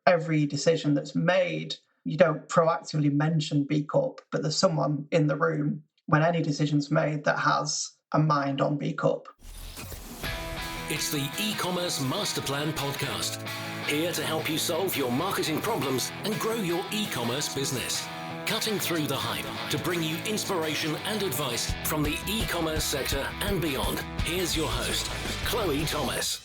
every decision that's made, you don't proactively mention B Corp, but there's someone in the room when any decision's made that has a mind on B Corp. It's the e-commerce master plan podcast, here to help you solve your marketing problems and grow your e-commerce business. Cutting through the hype to bring you inspiration and advice from the e-commerce sector and beyond. Here's your host, Chloe Thomas.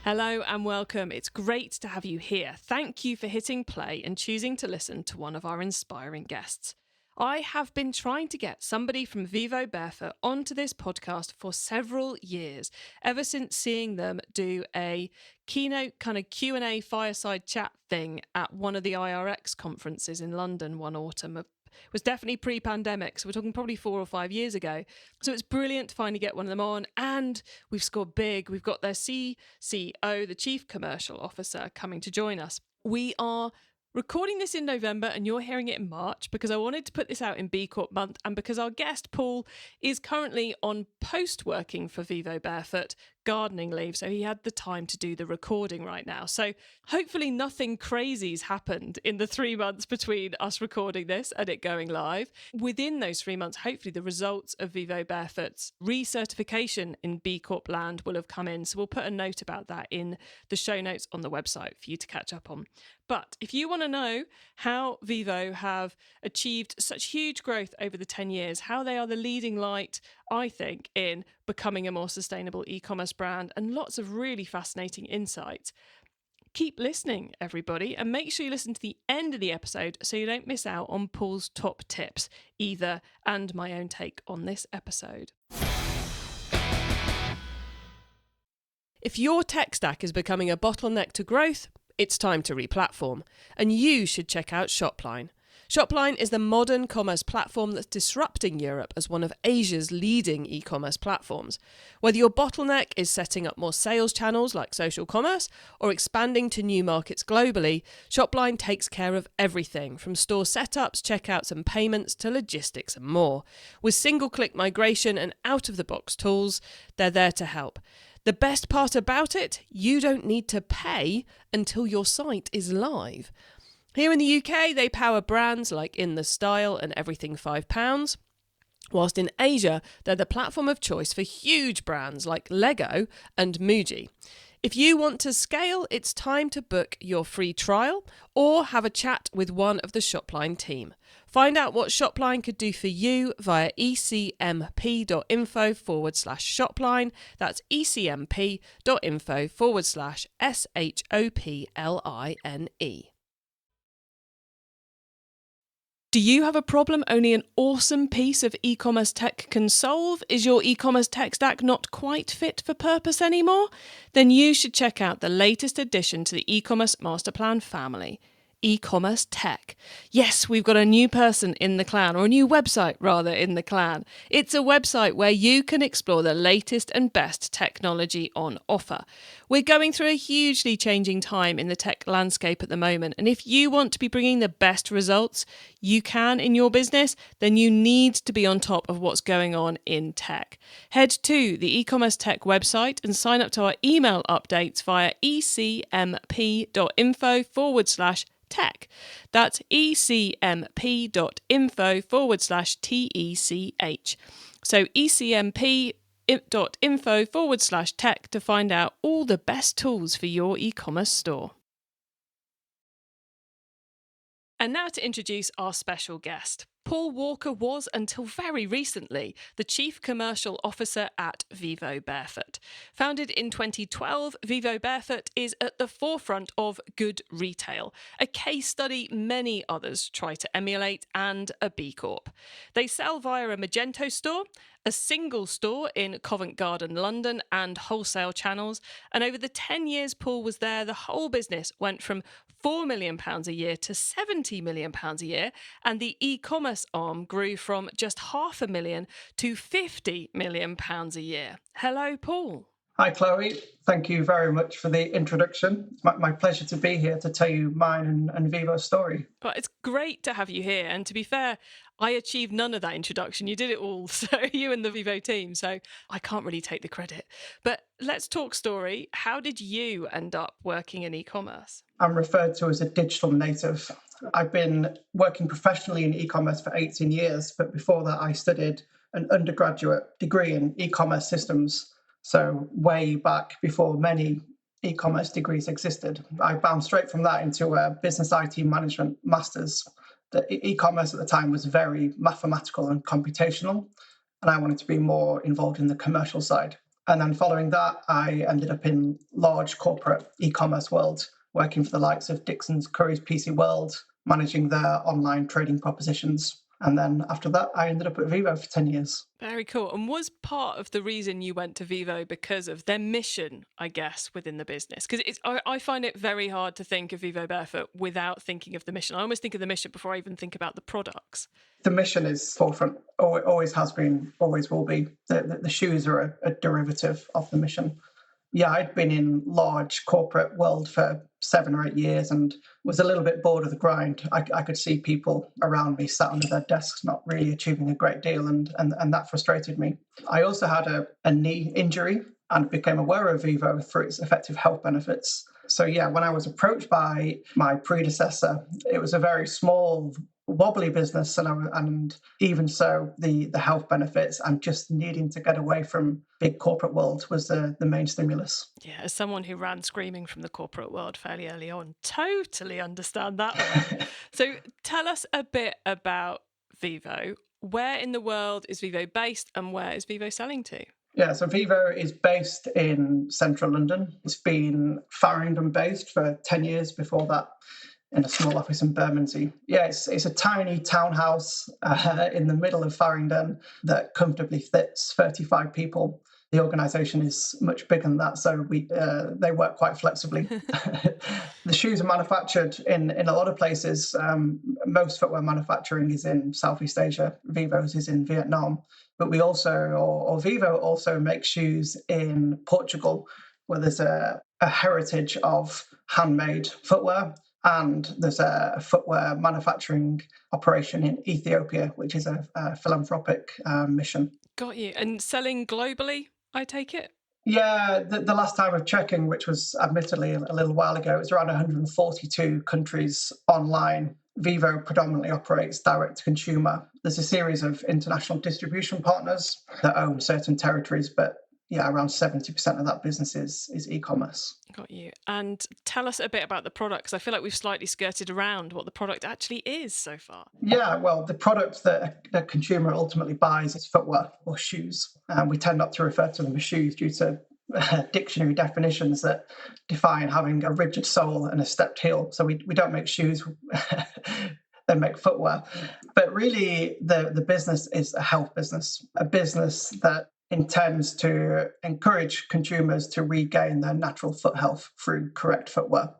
Hello and welcome. It's great to have you here. Thank you for hitting play and choosing to listen to one of our inspiring guests. I have been trying to get somebody from Vivobarefoot onto this podcast for several years, ever since seeing them do a keynote kind of Q&A fireside chat thing at one of the IRX conferences in London one autumn. It was definitely pre-pandemic, so we're talking probably 4 or 5 years ago. So it's brilliant to finally get one of them on, and we've scored big. We've got their CCO, the Chief Commercial Officer, coming to join us. We are recording this in November and you're hearing it in March because I wanted to put this out in B Corp month and because our guest, Paul, is currently on post-working for Vivobarefoot gardening leave, so he had the time to do the recording right now. So hopefully nothing crazy's happened in the 3 months between us recording this and it going live. Within those 3 months, hopefully the results of Vivobarefoot's recertification in B Corp land will have come in. So we'll put a note about that in the show notes on the website for you to catch up on. But if you want to know how Vivo have achieved such huge growth over the 10 years, how they are the leading light, I think, in becoming a more sustainable e-commerce brand, and lots of really fascinating insights, keep listening, everybody, and make sure you listen to the end of the episode so you don't miss out on Paul's top tips either, and my own take on this episode. If your tech stack is becoming a bottleneck to growth, it's time to replatform, and you should check out Shopline. Shopline is the modern commerce platform that's disrupting Europe as one of Asia's leading e-commerce platforms. Whether your bottleneck is setting up more sales channels like social commerce or expanding to new markets globally, Shopline takes care of everything from store setups, checkouts and payments to logistics and more. With single-click migration and out-of-the-box tools, they're there to help. The best part about it, you don't need to pay until your site is live. Here in the UK, they power brands like In The Style and Everything £5, whilst in Asia, they're the platform of choice for huge brands like Lego and Muji. If you want to scale, it's time to book your free trial or have a chat with one of the Shopline team. Find out what Shopline could do for you via ecmp.info/Shopline. That's ecmp.info/SHOPLINE. Do you have a problem only an awesome piece of e-commerce tech can solve? Is your e-commerce tech stack not quite fit for purpose anymore? Then you should check out the latest addition to the e-commerce master plan family, e-commerce tech. Yes, we've got a new person in the clan, or a new website rather in the clan. It's a website where you can explore the latest and best technology on offer. We're going through a hugely changing time in the tech landscape at the moment, and if you want to be bringing the best results you can in your business, then you need to be on top of what's going on in tech. Head to the e-commerce tech website and sign up to our email updates via ecmp.info/tech. That's ecmp.info/TECH. So ecmp.info/tech to find out all the best tools for your e-commerce store. And now to introduce our special guest. Paul Walker was, until very recently, the Chief Commercial Officer at Vivobarefoot. Founded in 2012, Vivobarefoot is at the forefront of good retail, a case study many others try to emulate, and a B Corp. They sell via a Magento store, a single store in Covent Garden, London, and wholesale channels. And over the 10 years Paul was there, the whole business went from £4 million a year to £70 million a year, and the e-commerce arm grew from just £500,000 to £50 million a year. Hello, Paul. Hi, Chloe. Thank you very much for the introduction. It's my pleasure to be here to tell you mine and Vivo's story. Well, it's great to have you here. And to be fair, I achieved none of that introduction. You did it all. So you and the Vivo team. So I can't really take the credit. But let's talk story. How did you end up working in e-commerce? I'm referred to as a digital native. I've been working professionally in e-commerce for 18 years, but before that, I studied an undergraduate degree in e-commerce systems. So way back before many e-commerce degrees existed. I bounced straight from that into a business IT management master's. The e-commerce at the time was very mathematical and computational, and I wanted to be more involved in the commercial side. And then following that, I ended up in large corporate e-commerce world, working for the likes of Dixon's Currys PC World, managing their online trading propositions. And then after that, I ended up at Vivo for 10 years. Very cool. And was part of the reason you went to Vivo because of their mission, I guess, within the business? Because I find it very hard to think of Vivobarefoot without thinking of the mission. I almost think of the mission before I even think about the products. The mission is forefront, always has been, always will be. The shoes are a derivative of the mission. Yeah, I'd been in large corporate world for 7 or 8 years and was a little bit bored of the grind. I could see people around me sat under their desks, not really achieving a great deal, and that frustrated me. I also had a knee injury and became aware of Vivo through its effective health benefits. So yeah, when I was approached by my predecessor, it was a very small, wobbly business, and even so, the health benefits and just needing to get away from big corporate world was the main stimulus. Yeah, as someone who ran screaming from the corporate world fairly early on, totally understand that one. So tell us a bit about Vivo. Where in the world is Vivo based and where is Vivo selling to? Yeah, so Vivo is based in central London. It's been Farringdon based for 10 years before that, in a small office in Bermondsey. Yeah, it's a tiny townhouse in the middle of Farringdon that comfortably fits 35 people. The organisation is much bigger than that, so they work quite flexibly. The shoes are manufactured in a lot of places. Most footwear manufacturing is in Southeast Asia. Vivo's is in Vietnam. But we also, or Vivo also makes shoes in Portugal, where there's a heritage of handmade footwear. And there's a footwear manufacturing operation in Ethiopia, which is a philanthropic mission. Got you. And selling globally, I take it? Yeah, the last time of checking, which was admittedly a little while ago, it was around 142 countries online. Vivo predominantly operates direct to consumer. There's a series of international distribution partners that own certain territories, but yeah, around 70% of that business is e-commerce. Got you. And tell us a bit about the product, because I feel like we've slightly skirted around what the product actually is so far. Yeah, well, the product that a consumer ultimately buys is footwear or shoes. And we tend not to refer to them as shoes due to dictionary definitions that define having a rigid sole and a stepped heel. So we don't make shoes, they make footwear. But really, the business is a health business, a business that intends to encourage consumers to regain their natural foot health through correct footwear.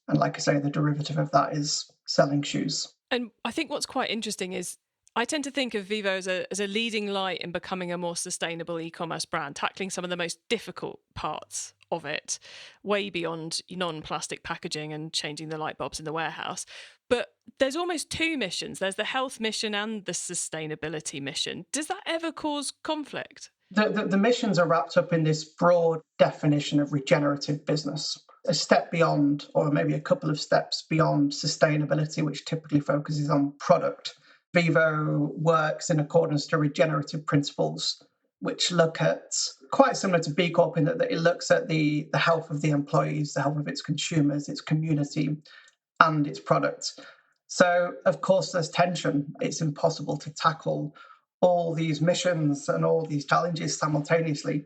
And like I say, the derivative of that is selling shoes. And I think what's quite interesting is I tend to think of Vivo as a leading light in becoming a more sustainable e-commerce brand, tackling some of the most difficult parts of it, way beyond non-plastic packaging and changing the light bulbs in the warehouse. But there's almost two missions. There's the health mission and the sustainability mission. Does that ever cause conflict? The missions are wrapped up in this broad definition of regenerative business, a step beyond, or maybe a couple of steps beyond sustainability, which typically focuses on product. Vivo works in accordance to regenerative principles, which look at, quite similar to B Corp, in that it looks at the health of the employees, the health of its consumers, its community, and its product. So, of course, there's tension. It's impossible to tackle all these missions and all these challenges simultaneously,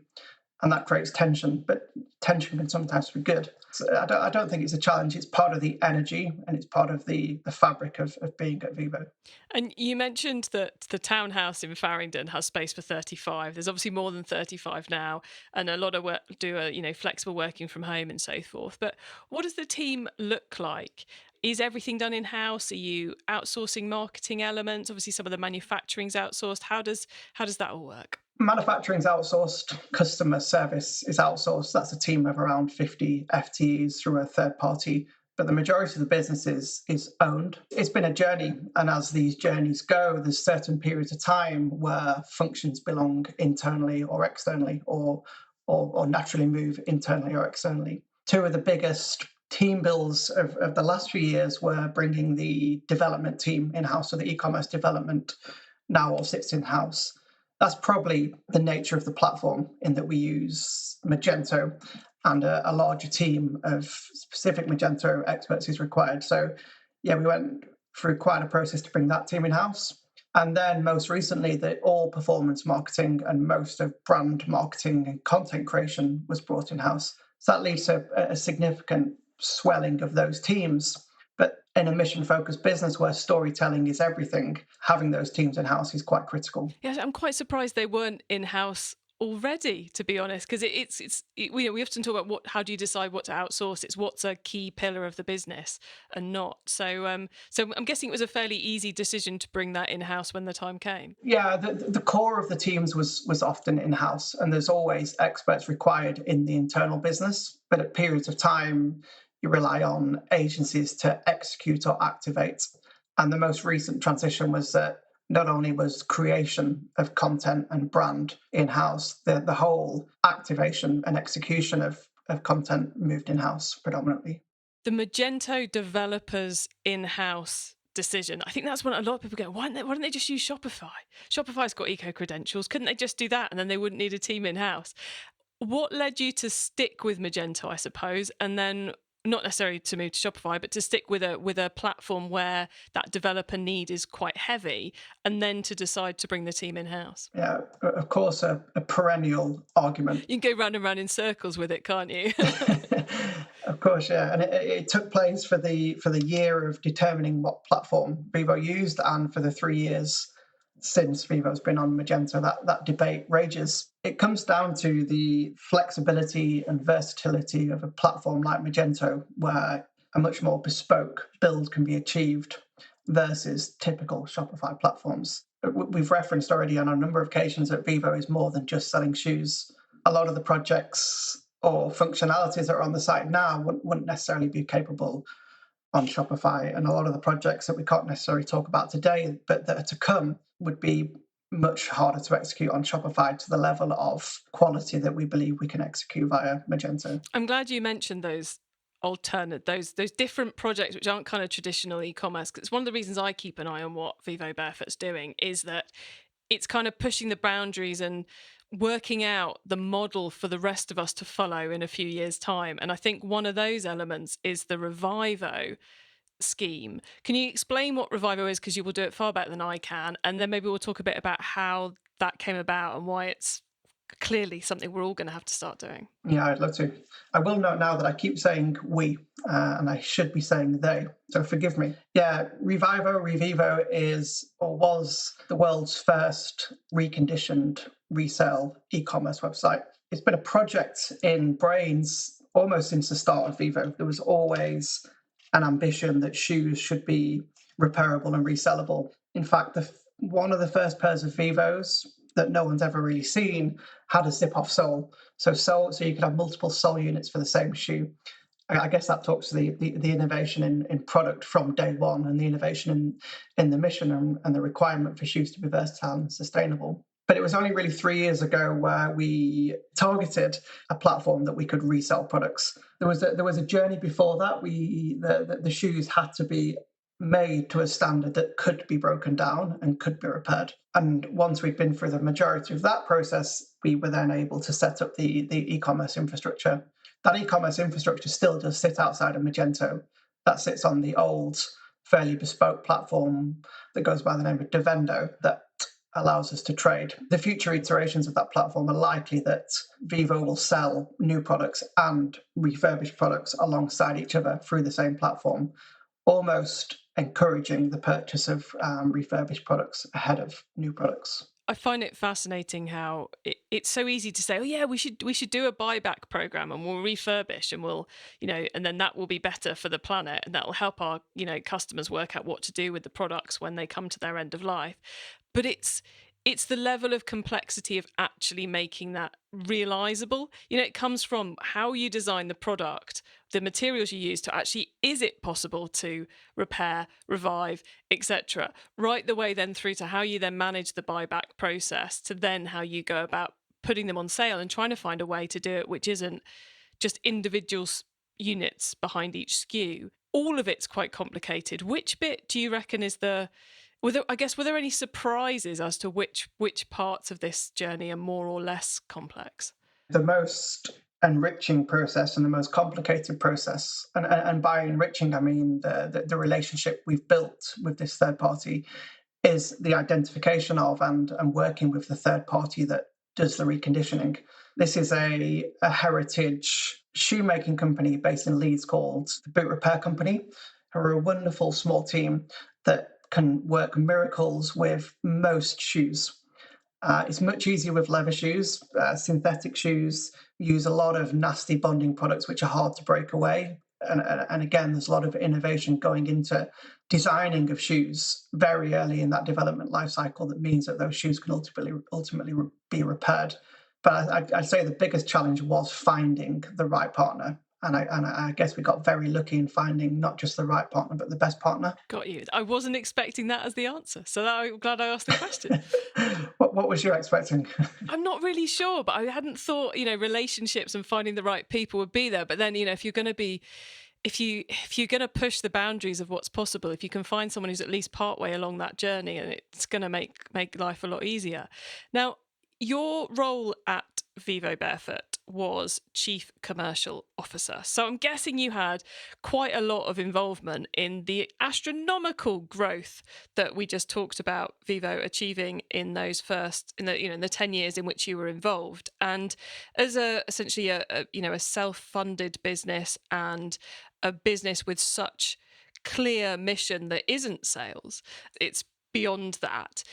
and that creates tension. But tension can sometimes be good. So I don't think it's a challenge. It's part of the energy and it's part of the fabric of being at Vivo. And you mentioned that the townhouse in Farringdon has space for 35. There's obviously more than 35 now, and a lot of work flexible working from home and so forth. But what does the team look like? Is everything done in-house? Are you outsourcing marketing elements? Obviously, some of the manufacturing's outsourced. How does that all work? Manufacturing's outsourced, customer service is outsourced. That's a team of around 50 FTEs through a third party, but the majority of the business is owned. It's been a journey, and as these journeys go, there's certain periods of time where functions belong internally or externally, or naturally move internally or externally. Two of the biggest team builds of the last few years were bringing the development team in-house, so the e-commerce development now all sits in-house. That's probably the nature of the platform, in that we use Magento, and a larger team of specific Magento experts is required. So yeah, we went through quite a process to bring that team in-house. And then most recently, all performance marketing and most of brand marketing and content creation was brought in-house. So that leads to a significant swelling of those teams. But in a mission-focused business where storytelling is everything, having those teams in-house is quite critical. Yeah, I'm quite surprised they weren't in-house already, to be honest, because we often talk about how do you decide what to outsource. It's what's a key pillar of the business and not. So I'm guessing it was a fairly easy decision to bring that in-house when the time came. Yeah, the core of the teams was often in-house, and there's always experts required in the internal business. But at periods of time, you rely on agencies to execute or activate. And the most recent transition was that not only was creation of content and brand in-house, the whole activation and execution of content moved in-house predominantly. The Magento developers in-house decision, I think that's when a lot of people go, why don't they just use Shopify? Shopify's got eco credentials. Couldn't they just do that? And then they wouldn't need a team in-house. What led you to stick with Magento, I suppose, and then not necessarily to move to Shopify, but to stick with a platform where that developer need is quite heavy, and then to decide to bring the team in-house? Yeah, of course, a perennial argument. You can go round and round in circles with it, can't you? Of course, yeah. And it took place for the year of determining what platform Vivo used, and for the 3 years since Vivo's been on Magento, that debate rages. It comes down to the flexibility and versatility of a platform like Magento, where a much more bespoke build can be achieved versus typical Shopify platforms. We've referenced already on a number of occasions that Vivo is more than just selling shoes. A lot of the projects or functionalities that are on the site now wouldn't necessarily be capable on Shopify, and a lot of the projects that we can't necessarily talk about today, but that are to come, would be much harder to execute on Shopify to the level of quality that we believe we can execute via Magento. I'm glad you mentioned those those different projects which aren't kind of traditional e-commerce, because it's one of the reasons I keep an eye on what Vivobarefoot's doing, is that it's kind of pushing the boundaries and working out the model for the rest of us to follow in a few years' time. And I think one of those elements is the Revivo scheme. Can you explain what Revivo is? Because you will do it far better than I can. And then maybe we'll talk a bit about how that came about and why it's clearly something we're all going to have to start doing. Yeah, I'd love to. I will note now that I keep saying we, and I should be saying they, so forgive me. Yeah, Revivo is or was the world's first reconditioned resale e-commerce website. It's been a project in brains almost since the start of Vivo. There was always an ambition that shoes should be repairable and resellable. In fact, one of the first pairs of Vivos that no one's ever really seen had a zip-off sole. So you could have multiple sole units for the same shoe. I guess that talks to the innovation in product from day one, and the innovation in the mission and the requirement for shoes to be versatile and sustainable. But it was only really 3 years ago where we targeted a platform that we could resell products. There was a journey before that. The shoes had to be made to a standard that could be broken down and could be repaired. And once we'd been through the majority of that process, we were then able to set up the e-commerce infrastructure. That e-commerce infrastructure still does sit outside of Magento. That sits on the old, fairly bespoke platform that goes by the name of Devendo that allows us to trade. The future iterations of that platform are likely that Vivo will sell new products and refurbished products alongside each other through the same platform, almost encouraging the purchase of refurbished products ahead of new products. I find it fascinating how it's so easy to say, oh yeah, we should do a buyback program and we'll refurbish and we'll, and then that will be better for the planet and that will help our, customers work out what to do with the products when they come to their end of life. But it's it's the level of complexity of actually making that realizable. It comes from how you design the product, the materials you use, to actually, is it possible to repair, revive, etc. Right the way then through to how you then manage the buyback process, to then how you go about putting them on sale and trying to find a way to do it which isn't just individual units behind each SKU. All of it's quite complicated. Which bit do you reckon is were there any surprises as to which parts of this journey are more or less complex? The most enriching process and the most complicated process, and by enriching I mean the relationship we've built with this third party, is the identification of and working with the third party that does the reconditioning. This is a heritage shoemaking company based in Leeds called the Boot Repair Company, who are a wonderful small team that can work miracles with most shoes. It's much easier with leather shoes. Synthetic shoes use a lot of nasty bonding products which are hard to break away. And again, there's a lot of innovation going into designing of shoes very early in that development life cycle that means that those shoes can ultimately be repaired. But I'd say the biggest challenge was finding the right partner. And I guess we got very lucky in finding not just the right partner, but the best partner. Got you. I wasn't expecting that as the answer, so I'm glad I asked the question. What was you expecting? I'm not really sure, but I hadn't thought, relationships and finding the right people would be there. But then, if you're going to push the boundaries of what's possible, if you can find someone who's at least partway along that journey, and it's going to make life a lot easier. Now, your role at Vivobarefoot was Chief Commercial Officer. So I'm guessing you had quite a lot of involvement in the astronomical growth that we just talked about Vivo achieving in those in the 10 years in which you were involved. And as essentially a self-funded business and a business with such clear mission that isn't sales, it's beyond that.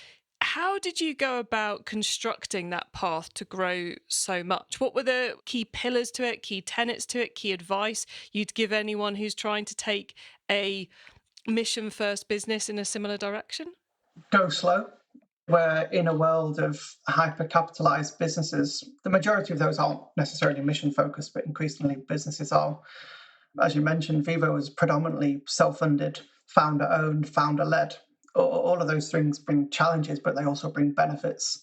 How did you go about constructing that path to grow so much? What were the key pillars to it, key tenets to it, key advice you'd give anyone who's trying to take a mission-first business in a similar direction? Go slow. We're in a world of hyper-capitalized businesses. The majority of those aren't necessarily mission-focused, but increasingly businesses are. As you mentioned, Vivo is predominantly self-funded, founder-owned, founder-led. All of those things bring challenges, but they also bring benefits.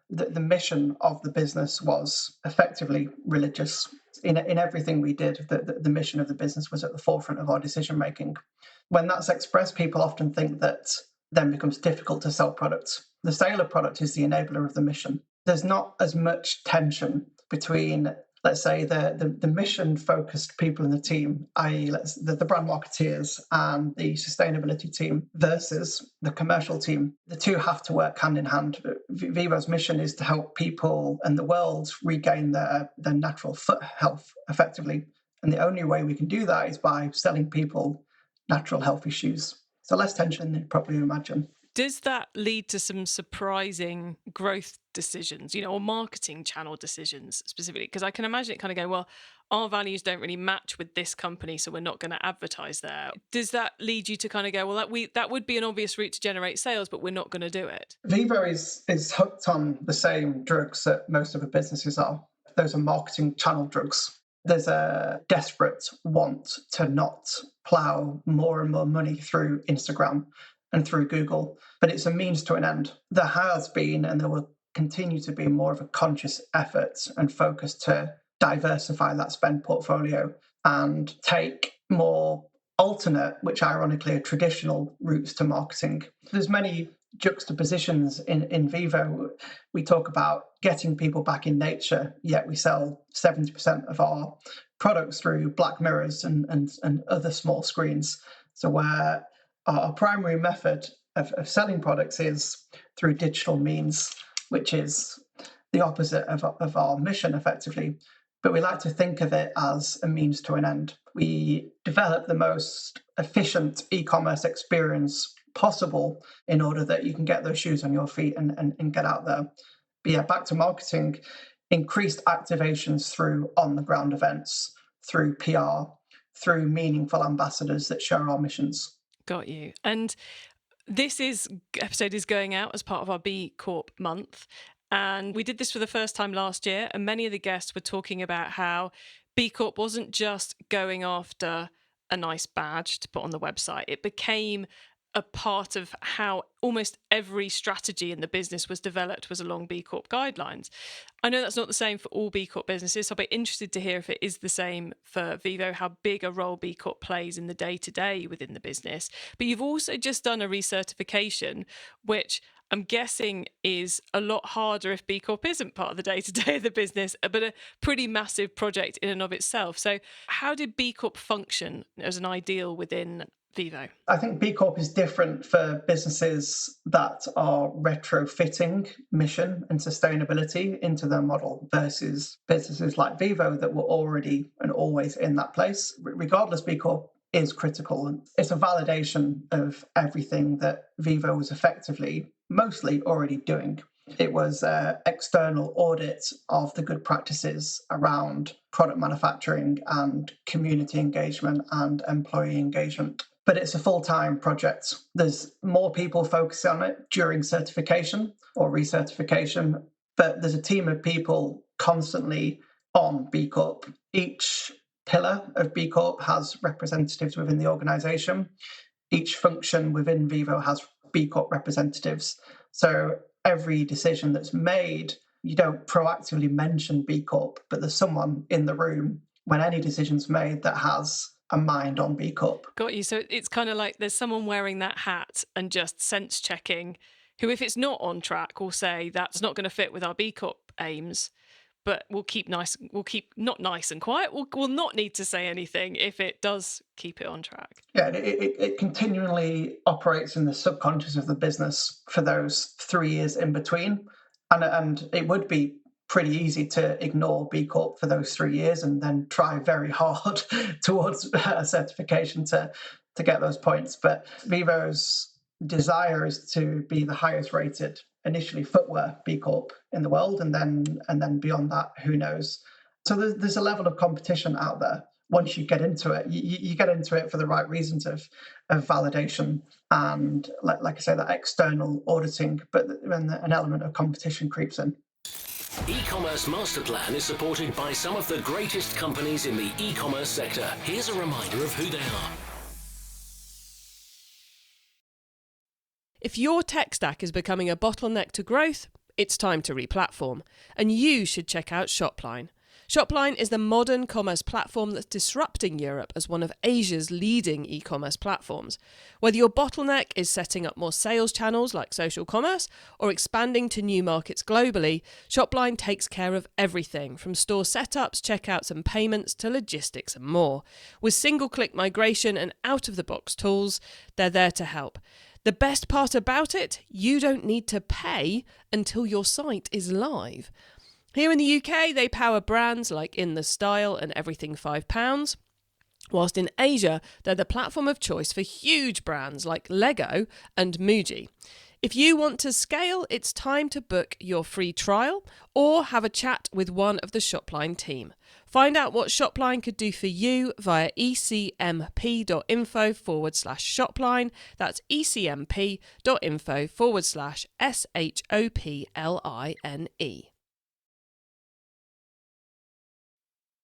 The mission of the business was effectively religious. In everything we did, the mission of the business was at the forefront of our decision making. When that's expressed, people often think that then becomes difficult to sell products. The sale of product is the enabler of the mission. There's not as much tension between, let's say, the mission-focused people in the team, i.e. the brand marketeers and the sustainability team, versus the commercial team. The two have to work hand in hand. Vivo's mission is to help people and the world regain their natural foot health effectively. And the only way we can do that is by selling people natural, healthy shoes. So less tension than you probably imagine. Does that lead to some surprising growth decisions, or marketing channel decisions specifically? Because I can imagine it kind of going, well, our values don't really match with this company, so we're not going to advertise there. Does that lead you to kind of go, well, that would be an obvious route to generate sales, but we're not going to do it? Vivo is hooked on the same drugs that most of the businesses are. Those are marketing channel drugs. There's a desperate want to not plough more and more money through Instagram and through Google, but it's a means to an end. There has been, and there will continue to be, more of a conscious effort and focus to diversify that spend portfolio and take more alternate, which ironically are traditional routes to marketing. There's many juxtapositions in Vivo. We talk about getting people back in nature, yet we sell 70% of our products through black mirrors and other small screens. So where our primary method of selling products is through digital means, which is the opposite of our mission effectively. But we like to think of it as a means to an end. We develop the most efficient e-commerce experience possible in order that you can get those shoes on your feet and get out there. But yeah, back to marketing, increased activations through on-the-ground events, through PR, through meaningful ambassadors that share our missions. Got you. And This episode is going out as part of our B Corp month. And we did this for the first time last year. And many of the guests were talking about how B Corp wasn't just going after a nice badge to put on the website. It became a part of how almost every strategy in the business was developed was along B Corp guidelines. I know that's not the same for all B Corp businesses, so I'll be interested to hear if it is the same for Vivo, how big a role B Corp plays in the day-to-day within the business. But you've also just done a recertification, which I'm guessing is a lot harder if B Corp isn't part of the day-to-day of the business, but a pretty massive project in and of itself. So how did B Corp function as an ideal within Vivo? I think B Corp is different for businesses that are retrofitting mission and sustainability into their model versus businesses like Vivo that were already and always in that place. Regardless, B Corp is critical. It's a validation of everything that Vivo was effectively mostly already doing. It was an external audit of the good practices around product manufacturing and community engagement and employee engagement. But it's a full-time project. There's more people focusing on it during certification or recertification, but there's a team of people constantly on B Corp. Each pillar of B Corp has representatives within the organization. Each function within Vivo has B Corp representatives. So every decision that's made, you don't proactively mention B Corp, but there's someone in the room when any decision's made that has a mind on B Corp. Got you. So it's kind of like there's someone wearing that hat and just sense checking, who, if it's not on track, will say that's not going to fit with our B Corp aims, but we'll keep not nice and quiet. We'll not need to say anything if it does keep it on track. Yeah, it continually operates in the subconscious of the business for those 3 years in between. And it would be pretty easy to ignore B Corp for those 3 years and then try very hard towards a certification to get those points. But Vivo's desire is to be the highest rated, initially footwear B Corp in the world, and then beyond that, who knows? So there's a level of competition out there. Once you get into it, you get into it for the right reasons of validation and, like I say, that external auditing, but then an element of competition creeps in. E-commerce Master Plan is supported by some of the greatest companies in the e-commerce sector. Here's a reminder of who they are. If your tech stack is becoming a bottleneck to growth, it's time to replatform, and you should check out Shopline. Shopline is the modern commerce platform that's disrupting Europe as one of Asia's leading e-commerce platforms. Whether your bottleneck is setting up more sales channels like social commerce or expanding to new markets globally, Shopline takes care of everything from store setups, checkouts and payments to logistics and more. With single-click migration and out-of-the-box tools, they're there to help. The best part about it, you don't need to pay until your site is live. Here in the UK, they power brands like In The Style and Everything £5, whilst in Asia, they're the platform of choice for huge brands like Lego and Muji. If you want to scale, it's time to book your free trial or have a chat with one of the Shopline team. Find out what Shopline could do for you via ecmp.info/Shopline. That's ecmp.info/SHOPLINE.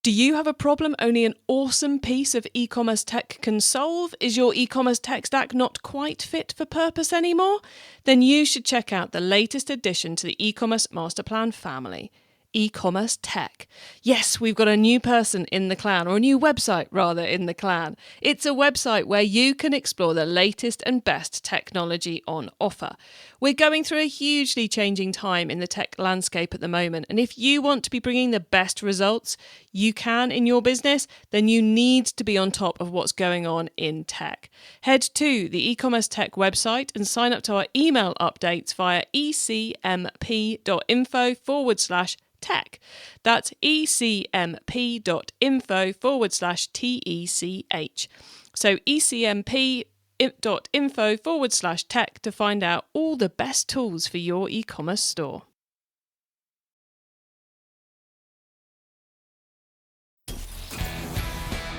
Do you have a problem only an awesome piece of e-commerce tech can solve? Is your e-commerce tech stack not quite fit for purpose anymore? Then you should check out the latest addition to the e-commerce master plan family, e-commerce tech. Yes, we've got a new person in the clan, or a new website rather in the clan. It's a website where you can explore the latest and best technology on offer. We're going through a hugely changing time in the tech landscape at the moment, and if you want to be bringing the best results you can in your business, then you need to be on top of what's going on in tech. Head to the e-commerce tech website and sign up to our email updates via ecmp.info/tech. That's ecmp.info/TECH. So ecmp.info/tech to find out all the best tools for your e-commerce store.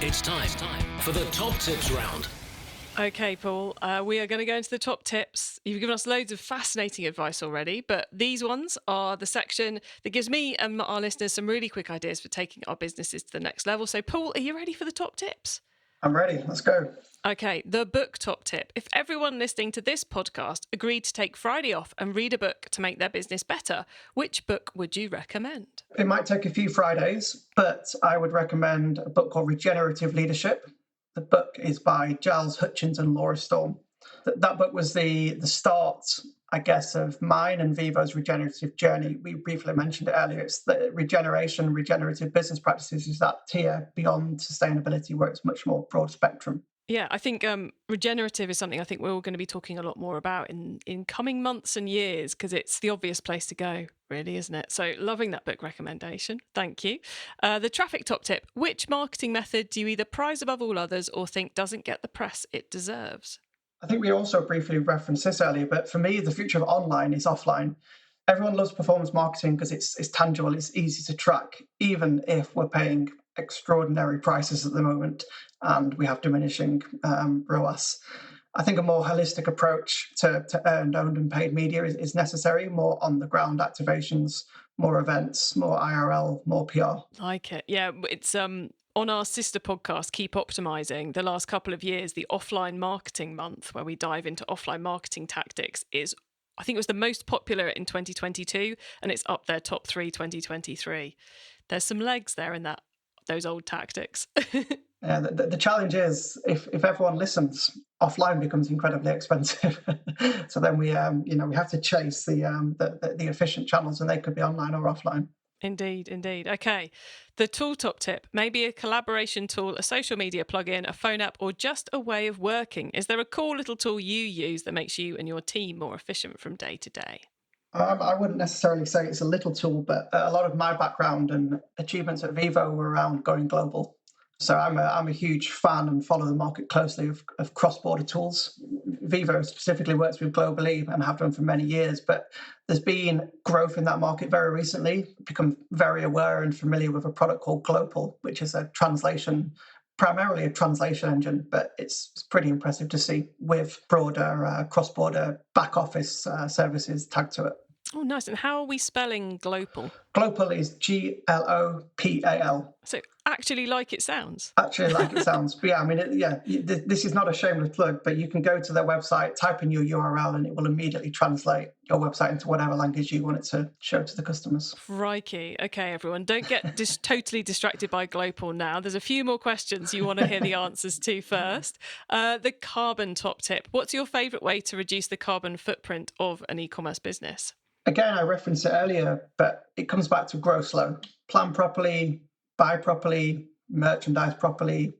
It's time for the top tips round. Okay, Paul, we are going to go into the top tips. You've given us loads of fascinating advice already, but these ones are the section that gives me and our listeners some really quick ideas for taking our businesses to the next level. So, Paul, are you ready for the top tips? I'm ready. Let's go. Okay, the book top tip. If everyone listening to this podcast agreed to take Friday off and read a book to make their business better, which book would you recommend? It might take a few Fridays, but I would recommend a book called Regenerative Leadership. The book is by Giles Hutchins and Laura Storm. That book was the start, I guess, of mine and Vivo's regenerative journey. We briefly mentioned it earlier. It's the regenerative business practices is that tier beyond sustainability where it's much more broad spectrum. Yeah, I think regenerative is something I think we're all going to be talking a lot more about in coming months and years, because it's the obvious place to go, really, isn't it? So loving that book recommendation. Thank you. The traffic top tip. Which marketing method do you either prize above all others or think doesn't get the press it deserves? I think we also briefly referenced this earlier, but for me, the future of online is offline. Everyone loves performance marketing because it's tangible, it's easy to track, even if we're paying extraordinary prices at the moment and we have diminishing ROAS. I think a more holistic approach to earned, owned and paid media is necessary, more on the ground activations, more events, more IRL, more PR. Like it. Yeah, it's on our sister podcast, Keep Optimizing, the last couple of years, the offline marketing month, where we dive into offline marketing tactics, is, I think it was the most popular in 2022, and it's up there top 3 2023. There's some legs there in those old tactics. Yeah, the challenge is if everyone listens, offline becomes incredibly expensive. So then we have to chase the efficient channels, and they could be online or offline. Indeed. Okay. The tool top tip, maybe a collaboration tool, a social media plugin, a phone app, or just a way of working. Is there a cool little tool you use that makes you and your team more efficient from day to day? I wouldn't necessarily say it's a little tool, but a lot of my background and achievements at Vivo were around going global. So I'm a huge fan and follow the market closely of cross-border tools. Vivo specifically works with globally and have done for many years, but there's been growth in that market very recently. Become very aware and familiar with a product called Global, which is primarily a translation engine, but it's pretty impressive to see with broader cross-border back office services tagged to it. Oh, nice. And how are we spelling Global? Global is GLOPAL. So actually like it sounds. Actually like it sounds. But yeah, I mean, this is not a shameless plug, but you can go to their website, type in your URL, and it will immediately translate your website into whatever language you want it to show to the customers. Crikey. Okay, everyone, don't get totally distracted by Global now. There's a few more questions you want to hear the answers to first. The carbon top tip. What's your favourite way to reduce the carbon footprint of an e-commerce business? Again, I referenced it earlier, but it comes back to grow slow. Plan properly, buy properly, merchandise properly,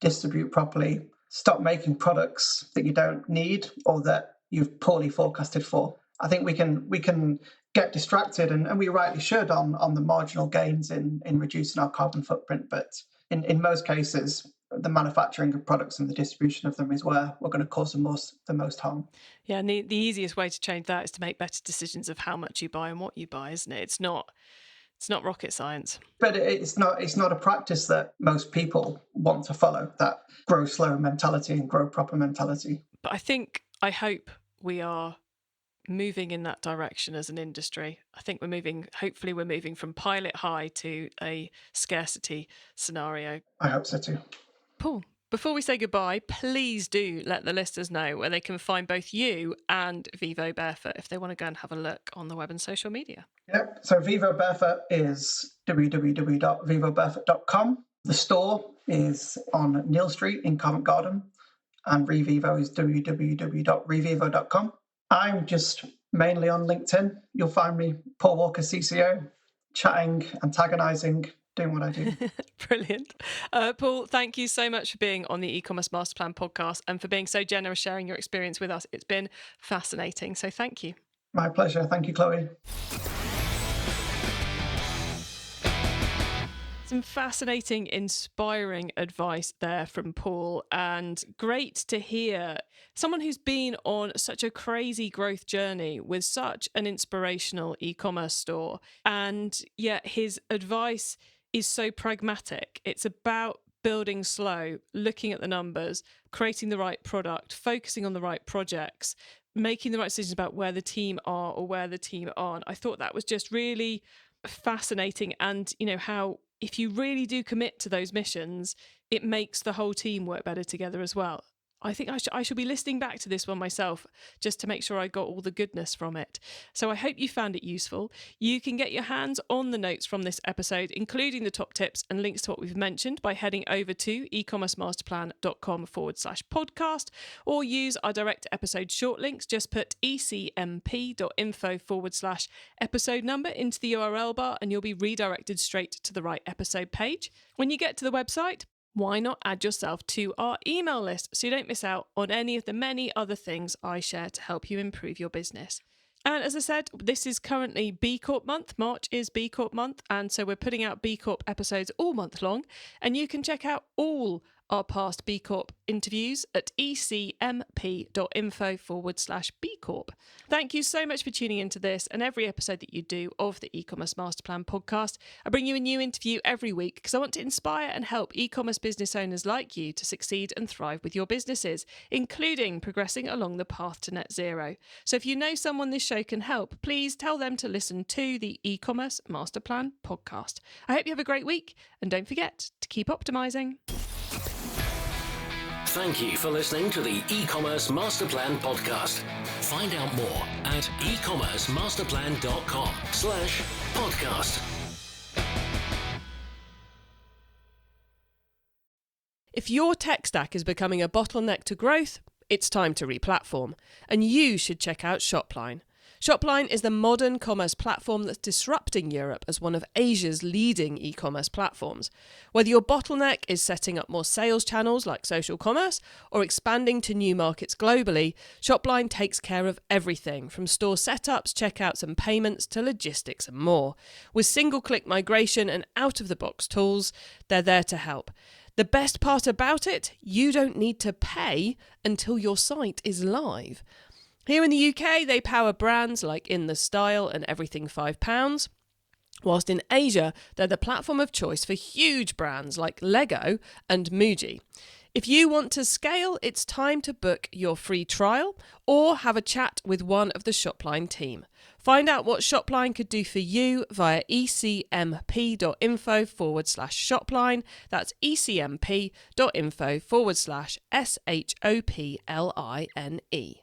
distribute properly. Stop making products that you don't need or that you've poorly forecasted for. I think we can get distracted, and we rightly should, on the marginal gains in reducing our carbon footprint. But in most cases, the manufacturing of products and the distribution of them is where we're going to cause the most harm. Yeah, and the easiest way to change that is to make better decisions of how much you buy and what you buy, isn't it? It's not rocket science. But it's not a practice that most people want to follow, that grow slow mentality and grow proper mentality. But I hope we are moving in that direction as an industry. I think hopefully we're moving from pilot high to a scarcity scenario. I hope so too. Paul, before we say goodbye, please do let the listeners know where they can find both you and Vivobarefoot if they want to go and have a look on the web and social media. Yep. So Vivobarefoot is www.vivobarefoot.com. The store is on Neal Street in Covent Garden, and Revivo is www.revivo.com. I'm just mainly on LinkedIn. You'll find me, Paul Walker, CCO, chatting, antagonizing, doing what I do. Brilliant. Paul, thank you so much for being on the e-commerce master plan podcast and for being so generous sharing your experience with us. It's been fascinating. So thank you. My pleasure. Thank you, Chloe. Some fascinating, inspiring advice there from Paul, and great to hear someone who's been on such a crazy growth journey with such an inspirational e-commerce store, and yet his advice is so pragmatic. It's about building slow, looking at the numbers, creating the right product, focusing on the right projects, making the right decisions about where the team are or where the team aren't. I thought that was just really fascinating. And, how if you really do commit to those missions, it makes the whole team work better together as well. I think I should be listening back to this one myself just to make sure I got all the goodness from it. So I hope you found it useful. You can get your hands on the notes from this episode, including the top tips and links to what we've mentioned, by heading over to ecommercemasterplan.com/podcast, or use our direct episode short links. Just put ecmp.info/episode number into the URL bar and you'll be redirected straight to the right episode page. When you get to the website, why not add yourself to our email list so you don't miss out on any of the many other things I share to help you improve your business. And as I said, this is currently B Corp month. March is B Corp month. And so we're putting out B Corp episodes all month long. And you can check out all our past B Corp interviews at ecmp.info/B Corp. Thank you so much for tuning into this and every episode that you do of the e-commerce master plan podcast. I bring you a new interview every week because I want to inspire and help e-commerce business owners like you to succeed and thrive with your businesses, including progressing along the path to net zero. So if you know someone this show can help, please tell them to listen to the e-commerce master plan podcast. I hope you have a great week and don't forget to keep optimizing. Thank you for listening to the e-commerce master plan podcast. Find out more at ecommercemasterplan.com/podcast. If your tech stack is becoming a bottleneck to growth, it's time to replatform, and you should check out Shopline. Shopline is the modern commerce platform that's disrupting Europe as one of Asia's leading e-commerce platforms. Whether your bottleneck is setting up more sales channels like social commerce or expanding to new markets globally, Shopline takes care of everything from store setups, checkouts and payments to logistics and more. With single-click migration and out-of-the-box tools, they're there to help. The best part about it, you don't need to pay until your site is live. Here in the UK, they power brands like In The Style and Everything £5, whilst in Asia, they're the platform of choice for huge brands like Lego and Muji. If you want to scale, it's time to book your free trial or have a chat with one of the Shopline team. Find out what Shopline could do for you via ecmp.info/Shopline. That's ecmp.info/SHOPLINE.